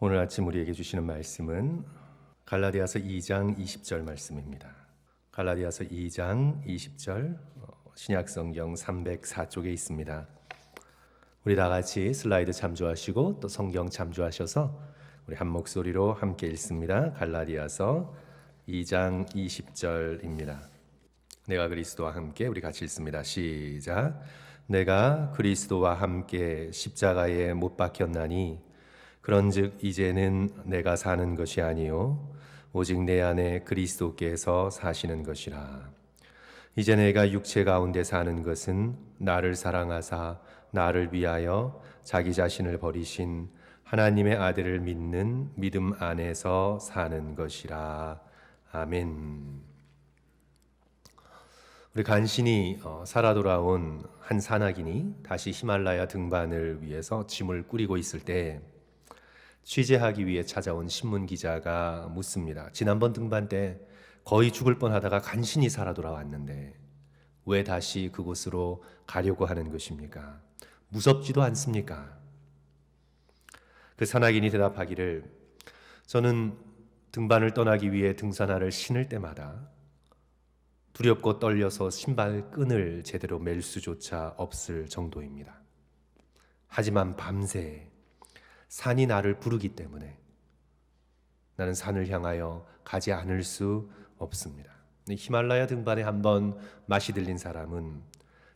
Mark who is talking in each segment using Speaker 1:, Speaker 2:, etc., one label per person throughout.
Speaker 1: 오늘 아침 우리에게 주시는 말씀은 갈라디아서 2장 20절 말씀입니다. 갈라디아서 2장 20절 신약성경 304쪽에 있습니다. 우리 다 같이 슬라이드 참조하시고 또 성경 참조하셔서 우리 한 목소리로 함께 읽습니다. 갈라디아서 2장 20절입니다. 내가 그리스도와 함께 우리 같이 읽습니다. 시작. 내가 그리스도와 함께 십자가에 못 박혔나니 그런즉 이제는 내가 사는 것이 아니요 오직 내 안에 그리스도께서 사시는 것이라. 이제 내가 육체 가운데 사는 것은 나를 사랑하사 나를 위하여 자기 자신을 버리신 하나님의 아들을 믿는 믿음 안에서 사는 것이라. 아멘. 우리 간신히 살아 돌아온 한 산악인이 다시 히말라야 등반을 위해서 짐을 꾸리고 있을 때 취재하기 위해 찾아온 신문 기자가 묻습니다. 지난번 등반 때 거의 죽을 뻔하다가 간신히 살아 돌아왔는데 왜 다시 그곳으로 가려고 하는 것입니까? 무섭지도 않습니까? 그 산악인이 대답하기를 저는 등반을 떠나기 위해 등산화를 신을 때마다 두렵고 떨려서 신발끈을 제대로 맬 수조차 없을 정도입니다. 하지만 밤새 산이 나를 부르기 때문에 나는 산을 향하여 가지 않을 수 없습니다. 히말라야 등반에 한번 맛이 들린 사람은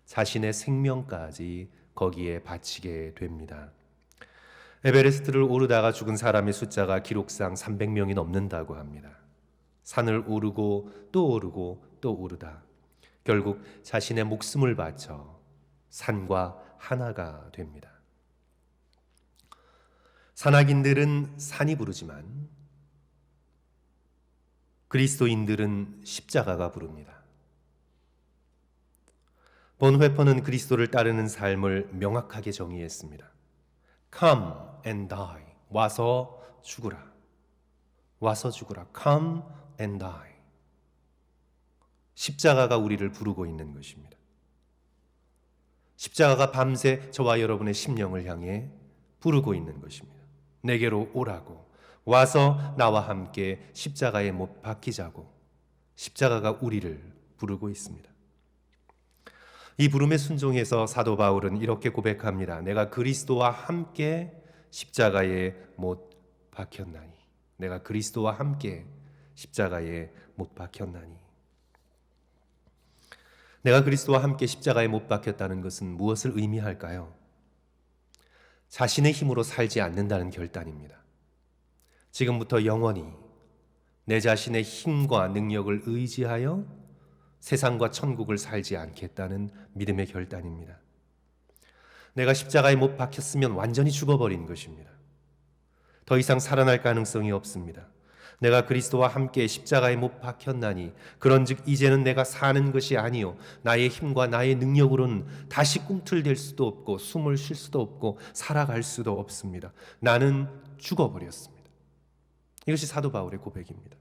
Speaker 1: 자신의 생명까지 거기에 바치게 됩니다. 에베레스트를 오르다가 죽은 사람의 숫자가 기록상 300명이 넘는다고 합니다. 산을 오르고 또 오르고 또 오르다 결국 자신의 목숨을 바쳐 산과 하나가 됩니다. 산악인들은 산이 부르지만 그리스도인들은 십자가가 부릅니다. 본회퍼는 그리스도를 따르는 삶을 명확하게 정의했습니다. Come and die. 와서 죽으라. 와서 죽으라. Come and die. 십자가가 우리를 부르고 있는 것입니다. 십자가가 밤새 저와 여러분의 심령을 향해 부르고 있는 것입니다. 내게로 오라고, 와서 나와 함께 십자가에 못 박히자고 십자가가 우리를 부르고 있습니다. 이 부름에 순종해서 사도 바울은 이렇게 고백합니다. 내가 그리스도와 함께 십자가에 못 박혔나니. 내가 그리스도와 함께 십자가에 못 박혔나니. 내가 그리스도와 함께 십자가에 못 박혔다는 것은 무엇을 의미할까요? 자신의 힘으로 살지 않는다는 결단입니다. 지금부터 영원히 내 자신의 힘과 능력을 의지하여 세상과 천국을 살지 않겠다는 믿음의 결단입니다. 내가 십자가에 못 박혔으면 완전히 죽어버린 것입니다. 더 이상 살아날 가능성이 없습니다. 내가 그리스도와 함께 십자가에 못 박혔나니 그런즉 이제는 내가 사는 것이 아니요 나의 힘과 나의 능력으로는 다시 꿈틀댈 수도 없고 숨을 쉴 수도 없고 살아갈 수도 없습니다. 나는 죽어버렸습니다. 이것이 사도 바울의 고백입니다.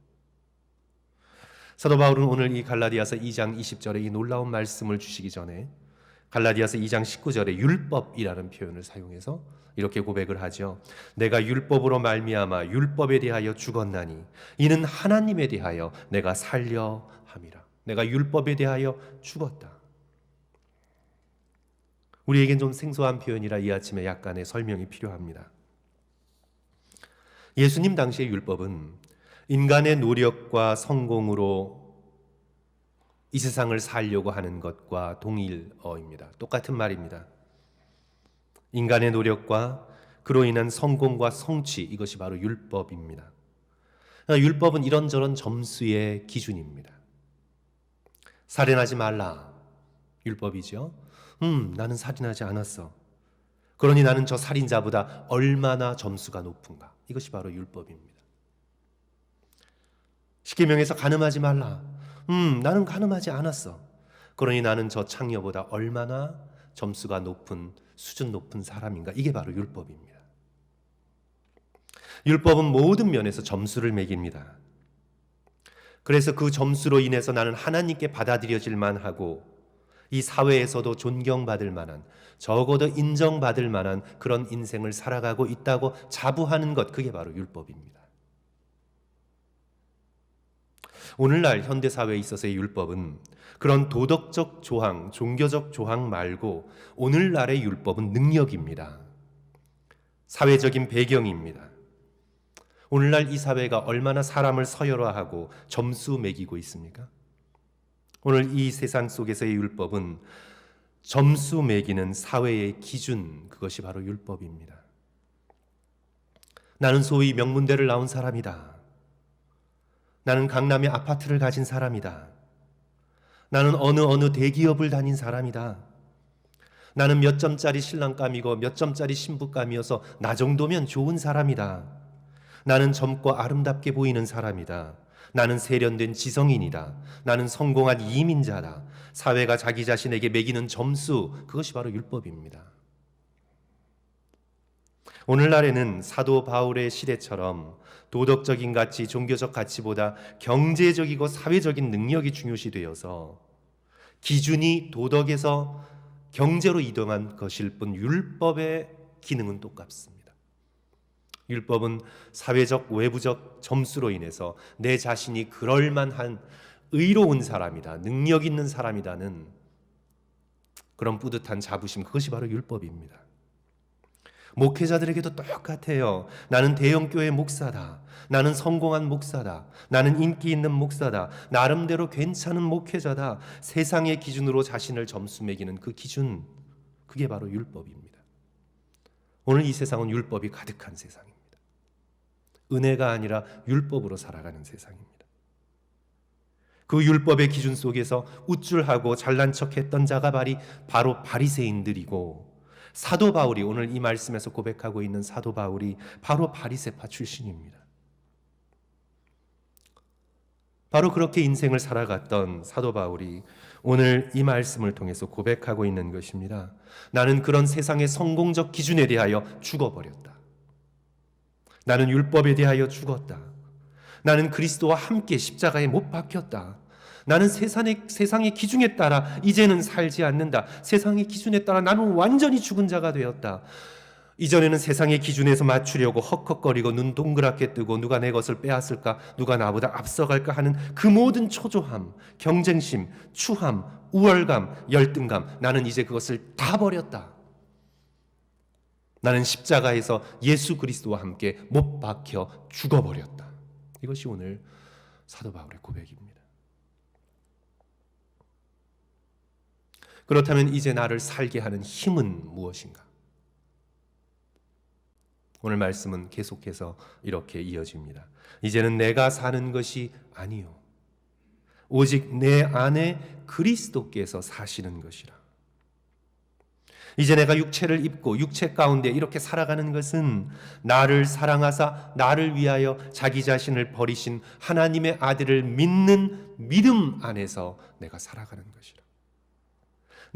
Speaker 1: 사도 바울은 오늘 이 갈라디아서 2장 20절에 이 놀라운 말씀을 주시기 전에 갈라디아서 2장 19절에 율법이라는 표현을 사용해서 이렇게 고백을 하죠. 내가 율법으로 말미암아 율법에 대하여 죽었나니 이는 하나님에 대하여 내가 살려 함이라. 내가 율법에 대하여 죽었다. 우리에겐 좀 생소한 표현이라 이 아침에 약간의 설명이 필요합니다. 예수님 당시의 율법은 인간의 노력과 성공으로 이 세상을 살려고 하는 것과 동일어입니다. 똑같은 말입니다. 인간의 노력과 그로 인한 성공과 성취, 이것이 바로 율법입니다. 율법은 이런저런 점수의 기준입니다. 살인하지 말라, 율법이죠. 나는 살인하지 않았어. 그러니 나는 저 살인자보다 얼마나 점수가 높은가. 이것이 바로 율법입니다. 십계명에서 간음하지 말라. 나는 간음하지 않았어. 그러니 나는 저 창녀보다 얼마나 점수가 높은, 수준 높은 사람인가. 이게 바로 율법입니다. 율법은 모든 면에서 점수를 매깁니다. 그래서 그 점수로 인해서 나는 하나님께 받아들여질 만하고 이 사회에서도 존경받을 만한, 적어도 인정받을 만한 그런 인생을 살아가고 있다고 자부하는 것, 그게 바로 율법입니다. 오늘날 현대사회에 있어서의 율법은 그런 도덕적 조항, 종교적 조항 말고 오늘날의 율법은 능력입니다. 사회적인 배경입니다. 오늘날 이 사회가 얼마나 사람을 서열화하고 점수 매기고 있습니까? 오늘 이 세상 속에서의 율법은 점수 매기는 사회의 기준, 그것이 바로 율법입니다. 나는 소위 명문대를 나온 사람이다. 나는 강남의 아파트를 가진 사람이다. 나는 어느 대기업을 다닌 사람이다. 나는 몇 점짜리 신랑감이고 몇 점짜리 신부감이어서 나 정도면 좋은 사람이다. 나는 젊고 아름답게 보이는 사람이다. 나는 세련된 지성인이다. 나는 성공한 이민자다. 사회가 자기 자신에게 매기는 점수, 그것이 바로 율법입니다. 오늘날에는 사도 바울의 시대처럼 도덕적인 가치, 종교적 가치보다 경제적이고 사회적인 능력이 중요시 되어서 기준이 도덕에서 경제로 이동한 것일 뿐 율법의 기능은 똑같습니다. 율법은 사회적, 외부적 점수로 인해서 내 자신이 그럴만한 의로운 사람이다, 능력 있는 사람이다는 그런 뿌듯한 자부심, 그것이 바로 율법입니다. 목회자들에게도 똑같아요. 나는 대형교회 목사다. 나는 성공한 목사다. 나는 인기 있는 목사다. 나름대로 괜찮은 목회자다. 세상의 기준으로 자신을 점수 매기는 그 기준, 그게 바로 율법입니다. 오늘 이 세상은 율법이 가득한 세상입니다. 은혜가 아니라 율법으로 살아가는 세상입니다. 그 율법의 기준 속에서 우쭐하고 잘난 척했던 자가 바로 바리새인들이고, 사도 바울이, 오늘 이 말씀에서 고백하고 있는 사도 바울이 바로 바리새파 출신입니다. 바로 그렇게 인생을 살아갔던 사도 바울이 오늘 이 말씀을 통해서 고백하고 있는 것입니다. 나는 그런 세상의 성공적 기준에 대하여 죽어버렸다. 나는 율법에 대하여 죽었다. 나는 그리스도와 함께 십자가에 못 박혔다. 나는 세상의 기준에 따라 이제는 살지 않는다. 세상의 기준에 따라 나는 완전히 죽은 자가 되었다. 이전에는 세상의 기준에서 맞추려고 헉헉거리고 눈 동그랗게 뜨고 누가 내 것을 빼앗을까, 누가 나보다 앞서갈까 하는 그 모든 초조함, 경쟁심, 추함, 우월감, 열등감, 나는 이제 그것을 다 버렸다. 나는 십자가에서 예수 그리스도와 함께 못 박혀 죽어버렸다. 이것이 오늘 사도 바울의 고백입니다. 그렇다면 이제 나를 살게 하는 힘은 무엇인가? 오늘 말씀은 계속해서 이렇게 이어집니다. 이제는 내가 사는 것이 아니요 오직 내 안에 그리스도께서 사시는 것이라. 이제 내가 육체를 입고 육체 가운데 이렇게 살아가는 것은 나를 사랑하사 나를 위하여 자기 자신을 버리신 하나님의 아들을 믿는 믿음 안에서 내가 살아가는 것이라.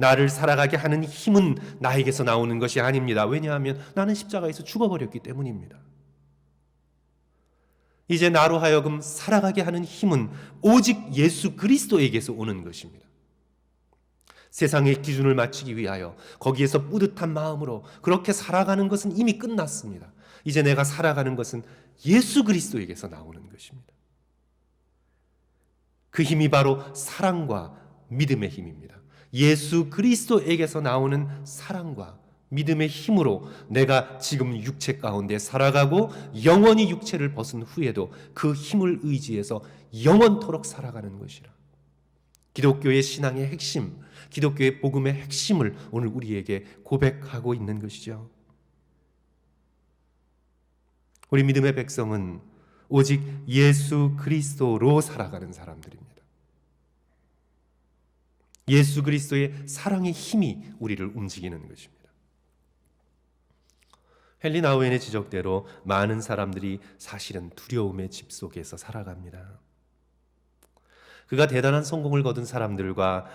Speaker 1: 나를 살아가게 하는 힘은 나에게서 나오는 것이 아닙니다. 왜냐하면 나는 십자가에서 죽어버렸기 때문입니다. 이제 나로 하여금 살아가게 하는 힘은 오직 예수 그리스도에게서 오는 것입니다. 세상의 기준을 맞추기 위하여 거기에서 뿌듯한 마음으로 그렇게 살아가는 것은 이미 끝났습니다. 이제 내가 살아가는 것은 예수 그리스도에게서 나오는 것입니다. 그 힘이 바로 사랑과 믿음의 힘입니다. 예수 그리스도에게서 나오는 사랑과 믿음의 힘으로 내가 지금 육체 가운데 살아가고 영원히 육체를 벗은 후에도 그 힘을 의지해서 영원토록 살아가는 것이라. 기독교의 신앙의 핵심, 기독교의 복음의 핵심을 오늘 우리에게 고백하고 있는 것이죠. 우리 믿음의 백성은 오직 예수 그리스도로 살아가는 사람들입니다. 예수 그리스도의 사랑의 힘이 우리를 움직이는 것입니다. 헨리 나우엔의 지적대로 많은 사람들이 사실은 두려움의 집 속에서 살아갑니다. 그가 대단한 성공을 거둔 사람들과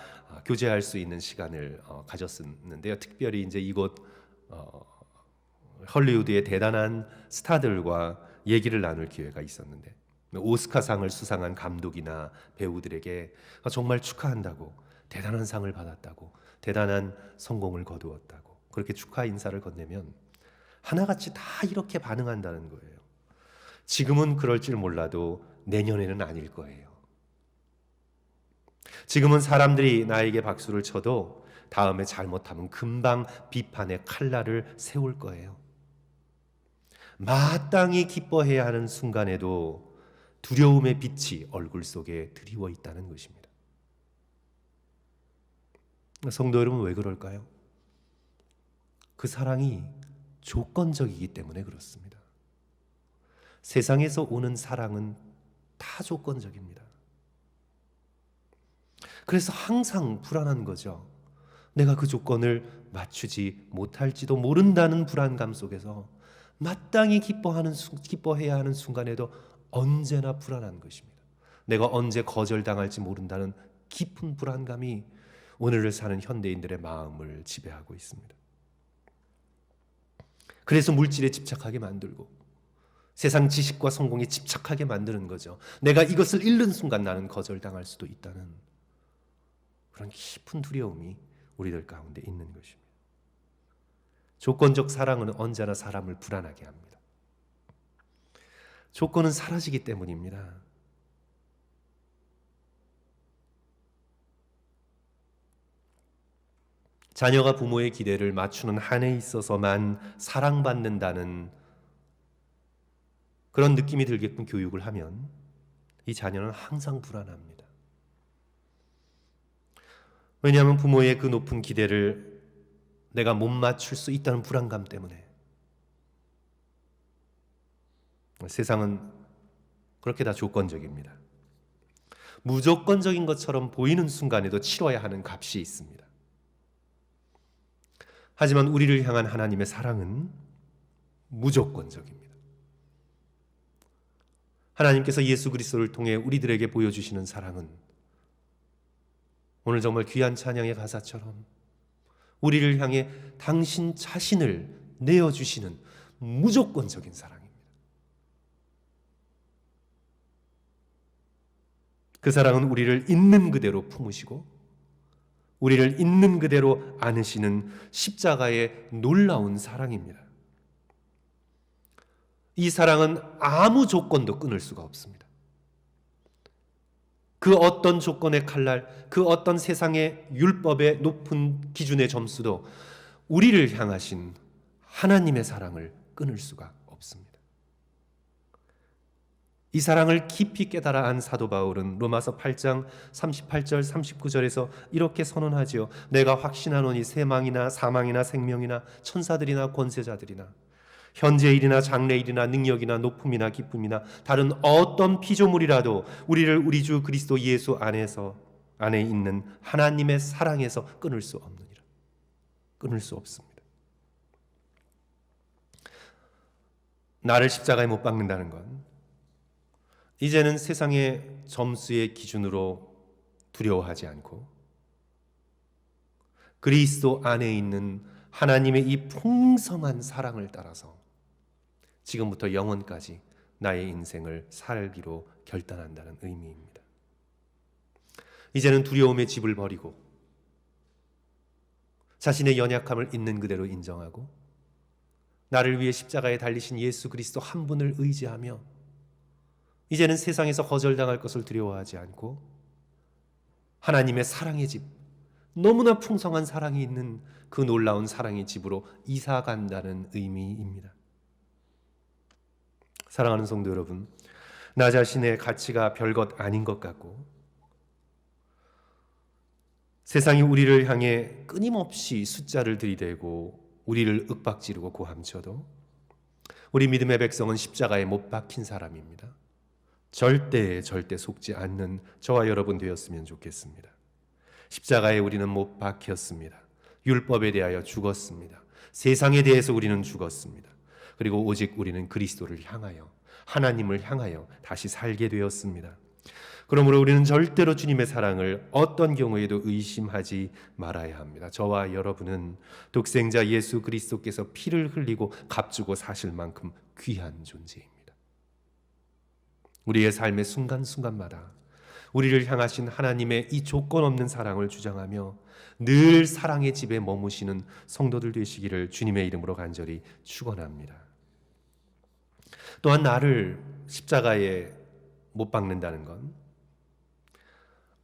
Speaker 1: 교제할 수 있는 시간을 가졌었는데요. 특별히 이제 이곳 헐리우드의 대단한 스타들과 얘기를 나눌 기회가 있었는데, 오스카상을 수상한 감독이나 배우들에게 정말 축하한다고, 대단한 상을 받았다고, 대단한 성공을 거두었다고 그렇게 축하 인사를 건네면 하나같이 다 이렇게 반응한다는 거예요. 지금은 그럴 줄 몰라도 내년에는 아닐 거예요. 지금은 사람들이 나에게 박수를 쳐도 다음에 잘못하면 금방 비판의 칼날을 세울 거예요. 마땅히 기뻐해야 하는 순간에도 두려움의 빛이 얼굴 속에 드리워 있다는 것입니다. 성도 여러분, 왜 그럴까요? 그 사랑이 조건적이기 때문에 그렇습니다. 세상에서 오는 사랑은 다 조건적입니다. 그래서 항상 불안한 거죠. 내가 그 조건을 맞추지 못할지도 모른다는 불안감 속에서 마땅히 기뻐해야 하는 순간에도 언제나 불안한 것입니다. 내가 언제 거절당할지 모른다는 깊은 불안감이 오늘을 사는 현대인들의 마음을 지배하고 있습니다. 그래서 물질에 집착하게 만들고 세상 지식과 성공에 집착하게 만드는 거죠. 내가 이것을 잃는 순간 나는 거절당할 수도 있다는 그런 깊은 두려움이 우리들 가운데 있는 것입니다. 조건적 사랑은 언제나 사람을 불안하게 합니다. 조건은 사라지기 때문입니다. 자녀가 부모의 기대를 맞추는 한에 있어서만 사랑받는다는 그런 느낌이 들게끔 교육을 하면 이 자녀는 항상 불안합니다. 왜냐하면 부모의 그 높은 기대를 내가 못 맞출 수 있다는 불안감 때문에. 세상은 그렇게 다 조건적입니다. 무조건적인 것처럼 보이는 순간에도 치러야 하는 값이 있습니다. 하지만 우리를 향한 하나님의 사랑은 무조건적입니다. 하나님께서 예수 그리스도를 통해 우리들에게 보여주시는 사랑은 오늘 정말 귀한 찬양의 가사처럼 우리를 향해 당신 자신을 내어주시는 무조건적인 사랑입니다. 그 사랑은 우리를 있는 그대로 품으시고 우리를 있는 그대로 안으시는 십자가의 놀라운 사랑입니다. 이 사랑은 아무 조건도 끊을 수가 없습니다. 그 어떤 조건의 칼날, 그 어떤 세상의 율법의 높은 기준의 점수도 우리를 향하신 하나님의 사랑을 끊을 수가 없습니다. 이 사랑을 깊이 깨달아 안 사도 바울은 로마서 8장 38절 39절에서 이렇게 선언하지요. 내가 확신하노니 세망이나 사망이나 생명이나 천사들이나 권세자들이나 현재일이나 장래일이나 능력이나 높음이나 기쁨이나 다른 어떤 피조물이라도 우리를 우리 주 그리스도 예수 안에 있는 하나님의 사랑에서 끊을 수 없느니라. 끊을 수 없습니다. 나를 십자가에 못 박는다는 건 이제는 세상의 점수의 기준으로 두려워하지 않고 그리스도 안에 있는 하나님의 이 풍성한 사랑을 따라서 지금부터 영원까지 나의 인생을 살기로 결단한다는 의미입니다. 이제는 두려움의 집을 버리고 자신의 연약함을 있는 그대로 인정하고 나를 위해 십자가에 달리신 예수 그리스도 한 분을 의지하며 이제는 세상에서 거절당할 것을 두려워하지 않고 하나님의 사랑의 집, 너무나 풍성한 사랑이 있는 그 놀라운 사랑의 집으로 이사 간다는 의미입니다. 사랑하는 성도 여러분, 나 자신의 가치가 별것 아닌 것 같고 세상이 우리를 향해 끊임없이 숫자를 들이대고 우리를 윽박지르고 고함쳐도 우리 믿음의 백성은 십자가에 못 박힌 사람입니다. 절대 속지 않는 저와 여러분 되었으면 좋겠습니다. 십자가에 우리는 못 박혔습니다. 율법에 대하여 죽었습니다. 세상에 대해서 우리는 죽었습니다. 그리고 오직 우리는 그리스도를 향하여 하나님을 향하여 다시 살게 되었습니다. 그러므로 우리는 절대로 주님의 사랑을 어떤 경우에도 의심하지 말아야 합니다. 저와 여러분은 독생자 예수 그리스도께서 피를 흘리고 값주고 사실 만큼 귀한 존재입니다. 우리의 삶의 순간순간마다 우리를 향하신 하나님의 이 조건 없는 사랑을 주장하며 늘 사랑의 집에 머무시는 성도들 되시기를 주님의 이름으로 간절히 축원합니다. 또한 나를 십자가에 못 박는다는 건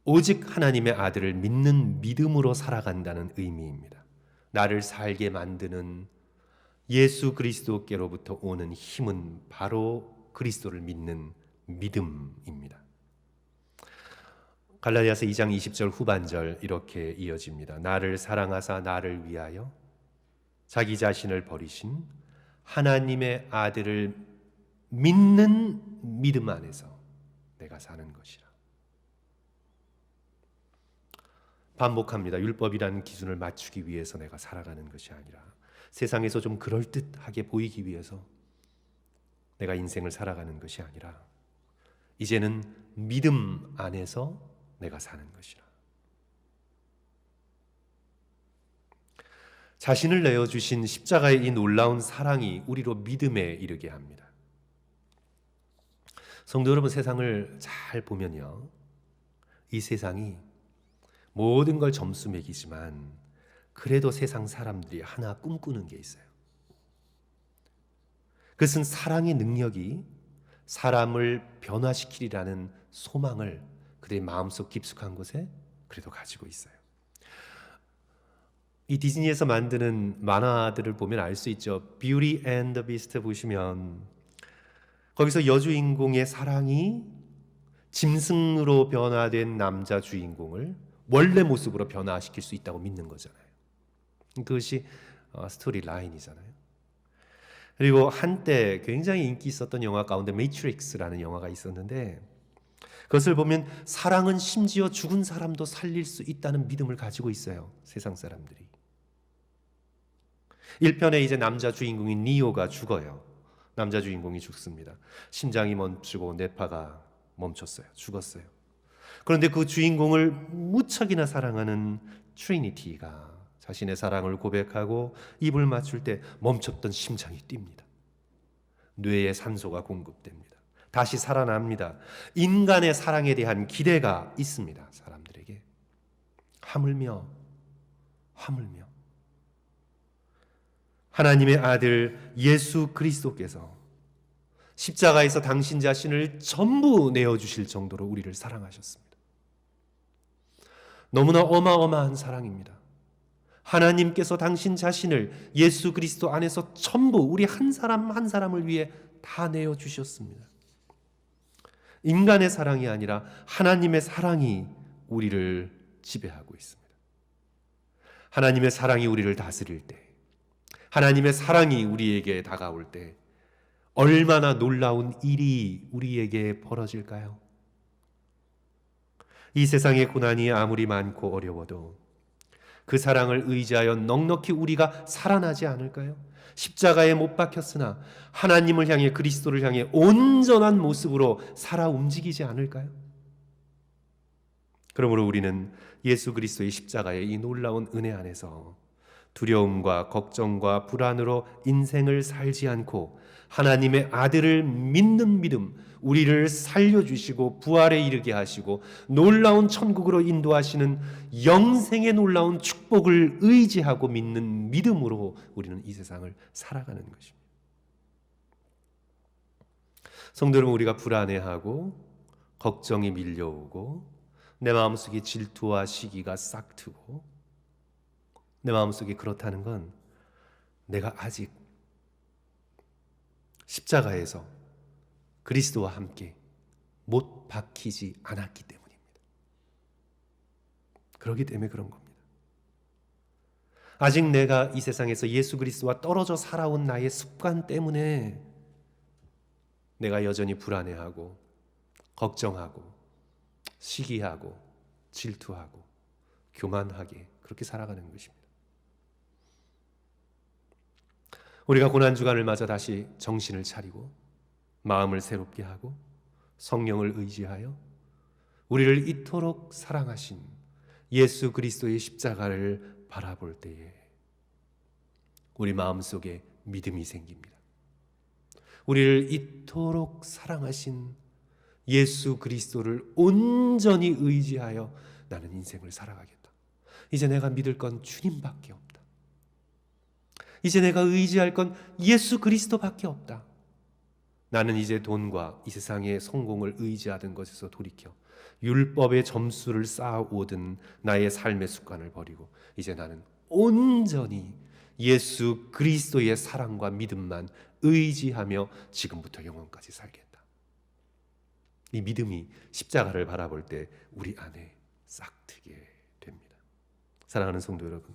Speaker 1: 오직 하나님의 아들을 믿는 믿음으로 살아간다는 의미입니다. 나를 살게 만드는 예수 그리스도께로부터 오는 힘은 바로 그리스도를 믿는 믿음입니다. 갈라디아서 2장 20절 후반절 이렇게 이어집니다. 나를 사랑하사 나를 위하여 자기 자신을 버리신 하나님의 아들을 믿는 믿음 안에서 내가 사는 것이라. 반복합니다. 율법이라는 기준을 맞추기 위해서 내가 살아가는 것이 아니라 세상에서 좀 그럴듯하게 보이기 위해서 내가 인생을 살아가는 것이 아니라 이제는 믿음 안에서 내가 사는 것이라. 자신을 내어주신 십자가의 이 놀라운 사랑이 우리로 믿음에 이르게 합니다. 성도 여러분, 세상을 잘 보면요, 이 세상이 모든 걸 점수 매기지만 그래도 세상 사람들이 하나 꿈꾸는 게 있어요. 그것은 사랑의 능력이 사람을 변화시키리라는 소망을 그들의 마음속 깊숙한 곳에 그래도 가지고 있어요. 이 디즈니에서 만드는 만화들을 보면 알 수 있죠. Beauty and the Beast 보시면 거기서 여주인공의 사랑이 짐승으로 변화된 남자 주인공을 원래 모습으로 변화시킬 수 있다고 믿는 거잖아요. 그것이 스토리 라인이잖아요. 그리고 한때 굉장히 인기 있었던 영화 가운데 매트릭스라는 영화가 있었는데 그것을 보면 사랑은 심지어 죽은 사람도 살릴 수 있다는 믿음을 가지고 있어요. 세상 사람들이. 1편에 이제 남자 주인공인 니오가 죽어요. 남자 주인공이 죽습니다. 심장이 멈추고 뇌파가 멈췄어요. 죽었어요. 그런데 그 주인공을 무척이나 사랑하는 트리니티가 자신의 사랑을 고백하고 입을 맞출 때 멈췄던 심장이 뜁니다. 뇌에 산소가 공급됩니다. 다시 살아납니다. 인간의 사랑에 대한 기대가 있습니다. 사람들에게. 하물며 하나님의 아들 예수 그리스도께서 십자가에서 당신 자신을 전부 내어주실 정도로 우리를 사랑하셨습니다. 너무나 어마어마한 사랑입니다. 하나님께서 당신 자신을 예수 그리스도 안에서 전부 우리 한 사람 한 사람을 위해 다 내어주셨습니다. 인간의 사랑이 아니라 하나님의 사랑이 우리를 지배하고 있습니다. 하나님의 사랑이 우리를 다스릴 때, 하나님의 사랑이 우리에게 다가올 때 얼마나 놀라운 일이 우리에게 벌어질까요? 이 세상의 고난이 아무리 많고 어려워도 그 사랑을 의지하여 넉넉히 우리가 살아나지 않을까요? 십자가에 못 박혔으나 하나님을 향해 그리스도를 향해 온전한 모습으로 살아 움직이지 않을까요? 그러므로 우리는 예수 그리스도의 십자가의 이 놀라운 은혜 안에서 두려움과 걱정과 불안으로 인생을 살지 않고 하나님의 아들을 믿는 믿음, 우리를 살려주시고 부활에 이르게 하시고 놀라운 천국으로 인도하시는 영생의 놀라운 축복을 의지하고 믿는 믿음으로 우리는 이 세상을 살아가는 것입니다. 성도 여러분, 우리가 불안해하고 걱정이 밀려오고 내 마음속에 질투와 시기가 싹트고 내 마음속에 그렇다는 건 내가 아직 십자가에서 그리스도와 함께 못 박히지 않았기 때문입니다. 그렇기 때문에 그런 겁니다. 아직 내가 이 세상에서 예수 그리스도와 떨어져 살아온 나의 습관 때문에 내가 여전히 불안해하고 걱정하고 시기하고 질투하고 교만하게 그렇게 살아가는 것입니다. 우리가 고난주간을 맞아 다시 정신을 차리고 마음을 새롭게 하고 성령을 의지하여 우리를 이토록 사랑하신 예수 그리스도의 십자가를 바라볼 때에 우리 마음속에 믿음이 생깁니다. 우리를 이토록 사랑하신 예수 그리스도를 온전히 의지하여 나는 인생을 살아가겠다. 이제 내가 믿을 건 주님밖에 없다. 이제 내가 의지할 건 예수 그리스도밖에 없다. 나는 이제 돈과 이 세상의 성공을 의지하던 것에서 돌이켜 율법의 점수를 쌓아오던 나의 삶의 습관을 버리고 이제 나는 온전히 예수 그리스도의 사랑과 믿음만 의지하며 지금부터 영원까지 살겠다. 이 믿음이 십자가를 바라볼 때 우리 안에 싹트게 됩니다. 사랑하는 성도 여러분,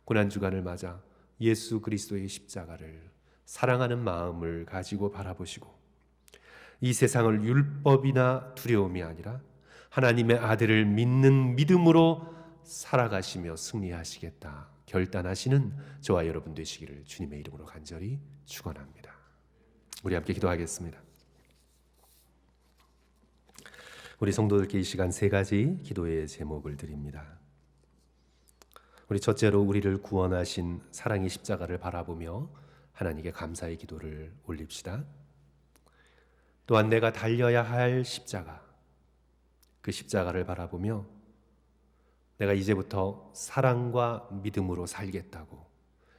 Speaker 1: 고난주간을 맞아 예수 그리스도의 십자가를 사랑하는 마음을 가지고 바라보시고 이 세상을 율법이나 두려움이 아니라 하나님의 아들을 믿는 믿음으로 살아가시며 승리하시겠다 결단하시는 저와 여러분 되시기를 주님의 이름으로 간절히 축원합니다. 우리 함께 기도하겠습니다. 우리 성도들께 이 시간 세 가지 기도의 제목을 드립니다. 우리 첫째로 우리를 구원하신 사랑의 십자가를 바라보며 하나님께 감사의 기도를 올립시다. 또한 내가 달려야 할 십자가, 그 십자가를 바라보며 내가 이제부터 사랑과 믿음으로 살겠다고,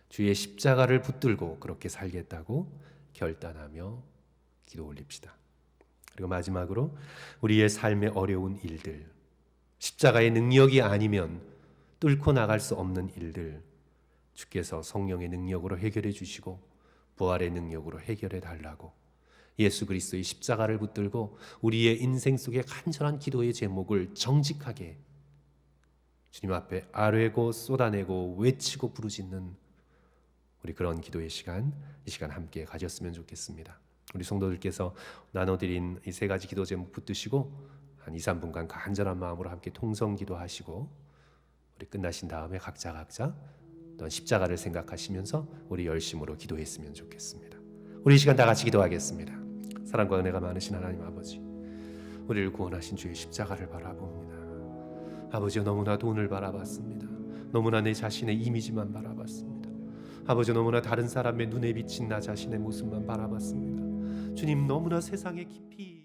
Speaker 1: 주의 십자가를 붙들고 그렇게 살겠다고 결단하며 기도 올립시다. 그리고 마지막으로 우리의 삶의 어려운 일들, 십자가의 능력이 아니면 뚫고 나갈 수 없는 일들, 주께서 성령의 능력으로 해결해 주시고 부활의 능력으로 해결해 달라고 예수 그리스도의 십자가를 붙들고 우리의 인생 속의 간절한 기도의 제목을 정직하게 주님 앞에 아뢰고 쏟아내고 외치고 부르짖는 우리 그런 기도의 시간, 이 시간 함께 가졌으면 좋겠습니다. 우리 성도들께서 나눠드린 이 세 가지 기도 제목 붙드시고 한 2, 3분간 간절한 마음으로 함께 통성 기도하시고 우리 끝나신 다음에 각자 어떤 십자가를 생각하시면서 우리 열심으로 기도했으면 좋겠습니다. 우리 이 시간 다 같이 기도하겠습니다. 사랑과 은혜가 많으신 하나님 아버지, 우리를 구원하신 주의 십자가를 바라봅니다. 아버지, 너무나 돈을 바라봤습니다. 너무나 내 자신의 이미지만 바라봤습니다. 아버지, 너무나 다른 사람의 눈에 비친 나 자신의 모습만 바라봤습니다. 주님, 너무나 세상에 깊이